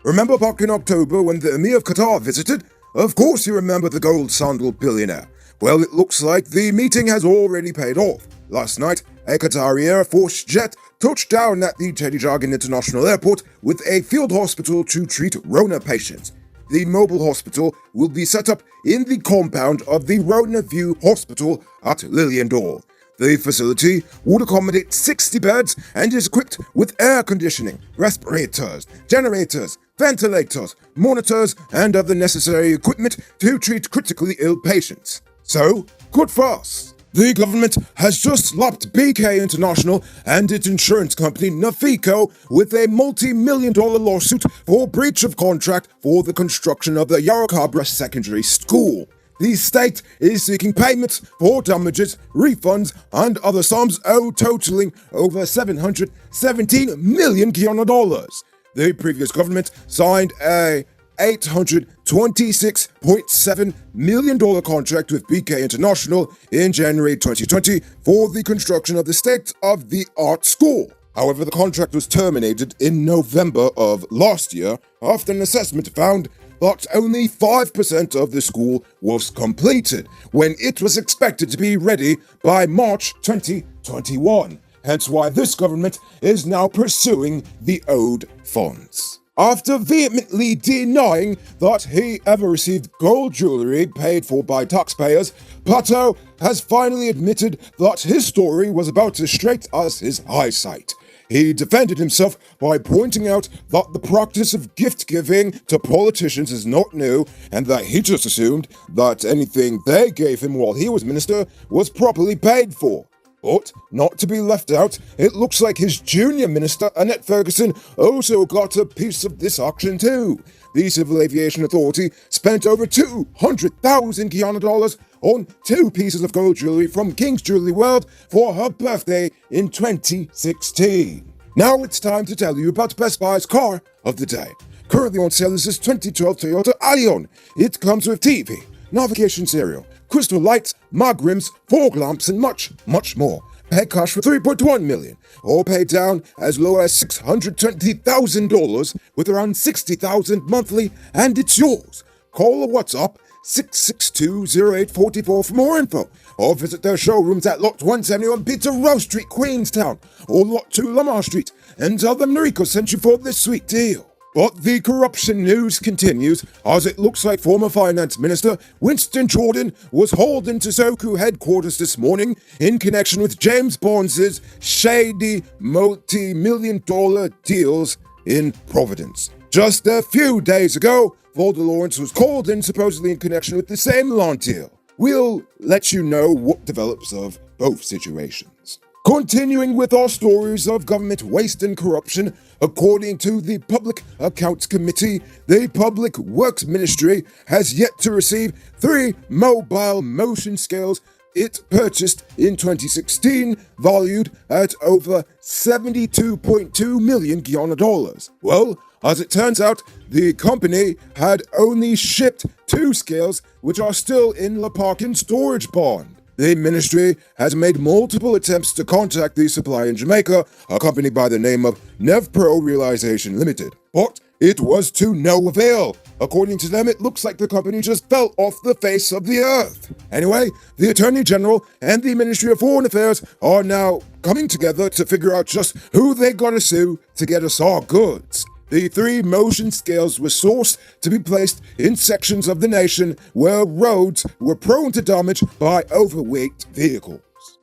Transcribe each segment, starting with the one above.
Remember back in October when the Emir of Qatar visited? Of course you remember the gold sandal billionaire. Well, it looks like the meeting has already paid off. Last night, a Qatari Air Force jet touched down at the Teddy Jargan International Airport with a field hospital to treat Rona patients. The mobile hospital will be set up in the compound of the Rona View Hospital at Liliendal. The facility would accommodate 60 beds and is equipped with air conditioning, respirators, generators, ventilators, monitors, and other necessary equipment to treat critically ill patients. So, good for us. The government has just slapped BK International and its insurance company Nafico with a multi-million-dollar lawsuit for breach of contract for the construction of the Yarracabra Secondary School. The state is seeking payments for damages, refunds, and other sums owed totaling over 717 million Guyana dollars. The previous government signed a $826.7 million contract with BK International in January 2020 for the construction of the state-of-the-art school. However, the contract was terminated in November of last year after an assessment found that only 5% of the school was completed when it was expected to be ready by March 2021. Hence why this government is now pursuing the owed funds. After vehemently denying that he ever received gold jewelry paid for by taxpayers, Plato has finally admitted that his story was about as straight as his eyesight. He defended himself by pointing out that the practice of gift-giving to politicians is not new and that he just assumed that anything they gave him while he was minister was properly paid for. But, not to be left out, it looks like his junior minister, Annette Ferguson, also got a piece of this action too. The Civil Aviation Authority spent over 200,000 Guyana dollars on 2 pieces of gold jewelry from King's Jewelry World for her birthday in 2016. Now it's time to tell you about Best Buy's car of the day. Currently on sale is this 2012 Toyota Allion. It comes with TV, navigation stereo, crystal lights, mag rims, fog lamps, and much, much more. Pay cash for $3.1 million, or pay down as low as $620,000 with around $60,000 monthly, and it's yours. Call or WhatsApp 662-0844 for more info, or visit their showrooms at Lot 171 Pizza Row Street, Queenstown, or Lot 2 Lamar Street, and tell them Noriko sent you for this sweet deal. But the corruption news continues, as it looks like former Finance Minister Winston Jordan was hauled into Soku headquarters this morning in connection with James Bond's shady multi-million-dollar deals in Providence. Just a few days ago, Volder Lawrence was called in supposedly in connection with the same land deal. We'll let you know what develops of both situations. Continuing with our stories of government waste and corruption, according to the Public Accounts Committee, the Public Works Ministry has yet to receive 3 mobile motion scales it purchased in 2016, valued at over 72.2 million Guyana dollars. Well, as it turns out, the company had only shipped 2 scales, which are still in La Parkin storage barn. The ministry has made multiple attempts to contact the supplier in Jamaica, a company by the name of NevPro Realization Limited, but it was to no avail. According to them, it looks like the company just fell off the face of the earth. Anyway, the Attorney General and the Ministry of Foreign Affairs are now coming together to figure out just who they gotta sue to get us our goods. The 3 motion scales were sourced to be placed in sections of the nation where roads were prone to damage by overweight vehicles.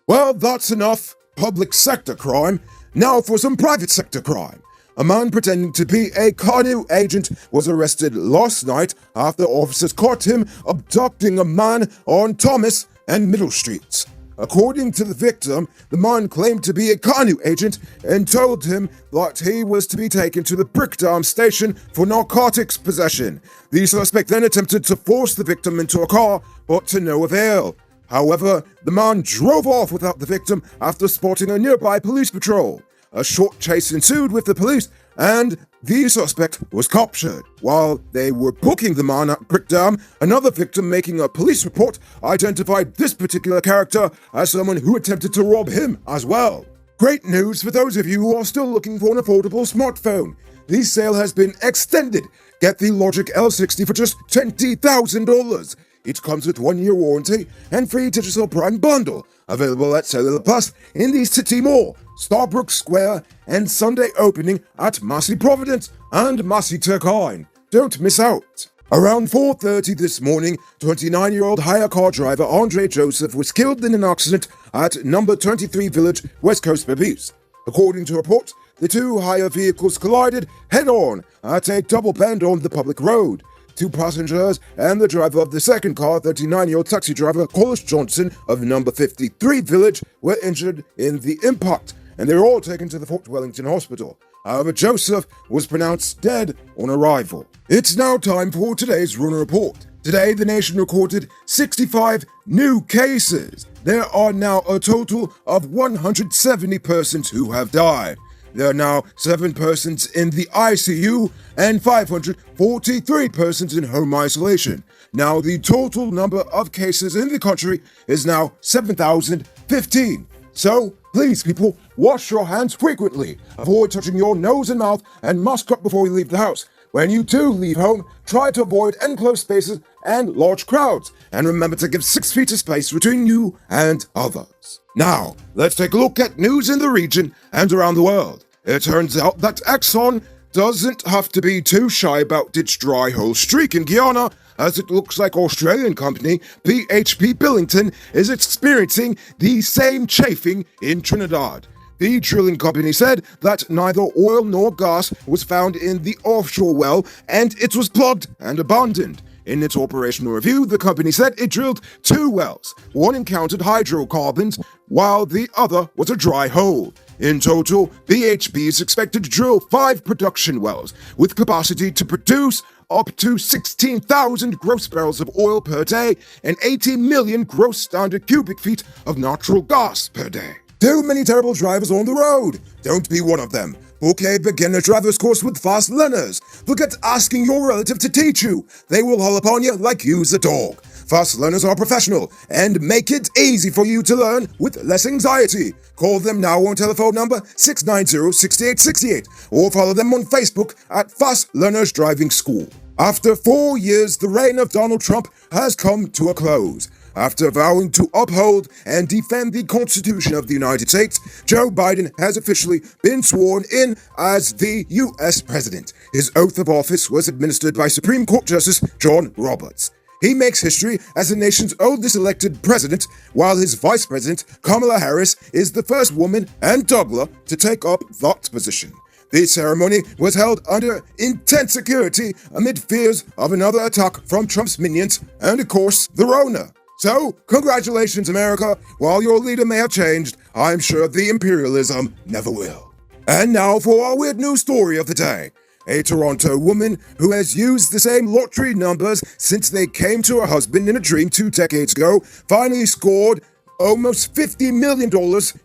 Well, that's enough public sector crime. Now for some private sector crime. A man pretending to be a canoe agent was arrested last night after officers caught him abducting a man on Thomas and Middle Streets. According to the victim, the man claimed to be a canoe agent and told him that he was to be taken to the Brick Dam station for narcotics possession. The suspect then attempted to force the victim into a car, but to no avail. However, the man drove off without the victim after spotting a nearby police patrol. A short chase ensued with the police, and the suspect was captured. While they were booking the man at Brick Dam, another victim making a police report identified this particular character as someone who attempted to rob him as well. Great news for those of you who are still looking for an affordable smartphone. the sale has been extended. Get the Logic L60 for just $20,000. It comes with 1-year warranty and free digital Prime bundle. Available at Cellular Plus in the City Mall, Starbrook Square, and Sunday opening at Massey Providence and Massey Turkine. Don't miss out. Around 4:30 this morning, 29-year-old hire car driver Andre Joseph was killed in an accident at number 23 Village, West Coast Berbice. According to reports, the two hire vehicles collided head-on at a double bend on the public road. 2 passengers and the driver of the second car, 39-year-old taxi driver Collis Johnson of number 53 Village, were injured in the impact, and they were all taken to the Fort Wellington Hospital. However, Joseph was pronounced dead on arrival. It's now time for today's Runa Report. Today, the nation recorded 65 new cases. There are now a total of 170 persons who have died. There are now 7 persons in the ICU and 543 persons in home isolation. Now, the total number of cases in the country is now 7,015. So, please, people, wash your hands frequently. Avoid touching your nose and mouth, and mask up before you leave the house. When you do leave home, try to avoid enclosed spaces and large crowds. And remember to give 6 feet of space between you and others. Now, let's take a look at news in the region and around the world. It turns out that Exxon doesn't have to be too shy about its dry hole streak in Guyana, as it looks like Australian company BHP Billington is experiencing the same chafing in Trinidad. The drilling company said that neither oil nor gas was found in the offshore well, and it was plugged and abandoned. In its operational review, the company said it drilled 2 wells. One encountered hydrocarbons, while the other was a dry hole. In total, BHP is expected to drill 5 production wells, with capacity to produce up to 16,000 gross barrels of oil per day and 80 million gross standard cubic feet of natural gas per day. Too many terrible drivers on the road. Don't be one of them. Book a beginner driver's course with fast learners. Forget asking your relative to teach you. They will haul upon you like you's a dog. Fast learners are professional and make it easy for you to learn with less anxiety. Call them now on telephone number 690-6868 or follow them on Facebook at Fast Learners Driving School. After 4 years, the reign of Donald Trump has come to a close. After vowing to uphold and defend the Constitution of the United States, Joe Biden has officially been sworn in as the U.S. President. His oath of office was administered by Supreme Court Justice John Roberts. He makes history as the nation's oldest elected president, while his vice president, Kamala Harris, is the first woman and Douglas to take up that position. The ceremony was held under intense security amid fears of another attack from Trump's minions and, of course, the Rona. So, congratulations, America. While your leader may have changed, I'm sure the imperialism never will. And now for our weird news story of the day. A Toronto woman who has used the same lottery numbers since they came to her husband in a dream 2 decades ago finally scored almost $50 million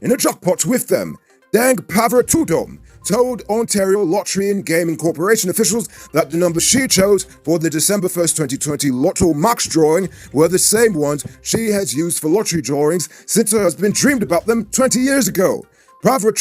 in a jackpot with them. Dang Paver told Ontario Lottery and Gaming Corporation officials that the numbers she chose for the December 1st, 2020 Lotto Max drawing were the same ones she has used for lottery drawings since her husband dreamed about them 20 years ago. Paver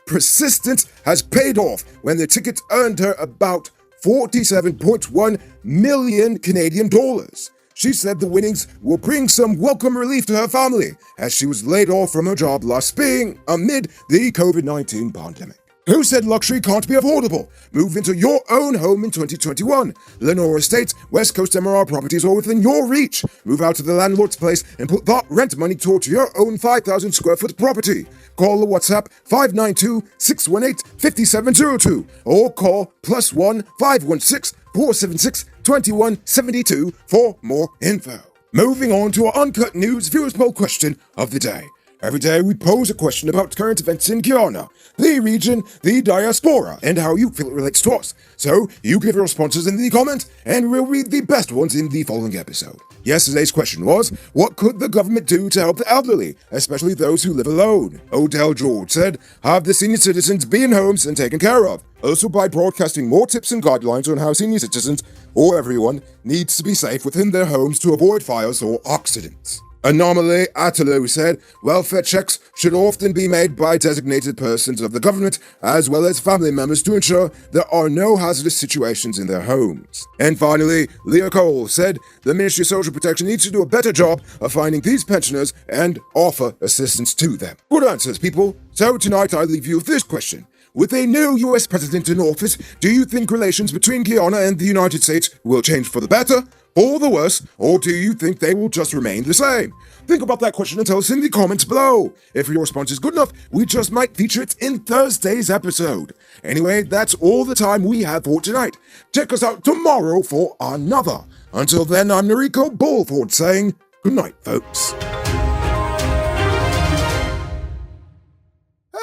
persistence has paid off when the ticket earned her about 47.1 million Canadian dollars. She said the winnings will bring some welcome relief to her family as she was laid off from her job last spring amid the COVID-19 pandemic. Who said luxury can't be affordable? Move into your own home in 2021. Lenore Estates, West Coast MRR properties are within your reach. Move out to the landlord's place and put that rent money towards your own 5,000 square foot property. Call the WhatsApp 592-618-5702 or call +1 516 476 2172 for more info. Moving on to our Uncut News viewers poll question of the day. Every day we pose a question about current events in Guyana, the region, the diaspora, and how you feel it relates to us. So you give your responses in the comments, and we'll read the best ones in the following episode. Yesterday's question was, what could the government do to help the elderly, especially those who live alone? Odell George said, have the senior citizens be in homes and taken care of. Also by broadcasting more tips and guidelines on how senior citizens, or everyone, needs to be safe within their homes to avoid fires or accidents. Anomaly Atalo said, welfare checks should often be made by designated persons of the government as well as family members to ensure there are no hazardous situations in their homes. And finally, Leah Cole said, the Ministry of Social Protection needs to do a better job of finding these pensioners and offer assistance to them. Good answers, people. So tonight I leave you with this question. With a new US president in office, do you think relations between Guyana and the United States will change for the better, or the worse, or do you think they will just remain the same? Think about that question and tell us in the comments below. If your response is good enough, we just might feature it in Thursday's episode. Anyway, that's all the time we have for tonight. Check us out tomorrow for another. Until then, I'm Noriko Bulford saying good night, folks.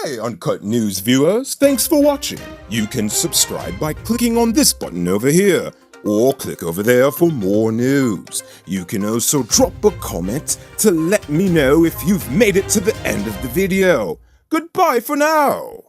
Hey Uncut News viewers, thanks for watching. You can subscribe by clicking on this button over here, or click over there for more news. You can also drop a comment to let me know if you've made it to the end of the video. Goodbye for now.